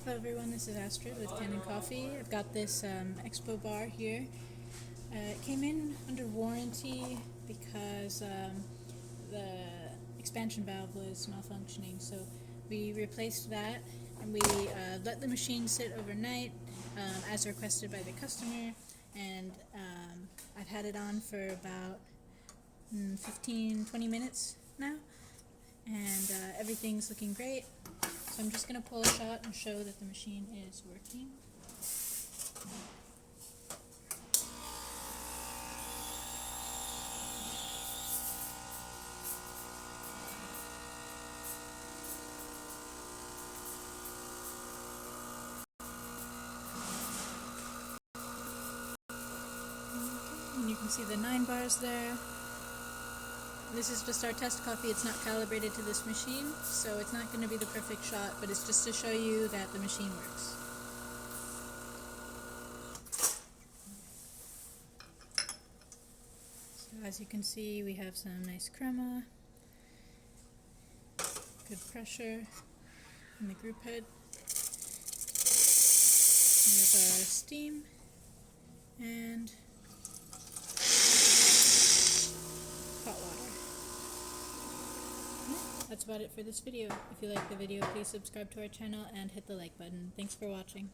Hello everyone, this is Astrid with Kanen Coffee. I've got this Expobar here. It came in under warranty because the expansion valve was malfunctioning, so we replaced that and we let the machine sit overnight as requested by the customer, and I've had it on for about 15-20 minutes now, and everything's looking great. So I'm just going to pull a shot and show that the machine is working. And you can see the 9 bars there. This is just our test coffee. It's not calibrated to this machine, so it's not going to be the perfect shot, but it's just to show you that the machine works. So as you can see, we have some nice crema, good pressure in the group head. There's our steam and hot water. That's about it for this video. If you like the video, please subscribe to our channel and hit the like button. Thanks for watching.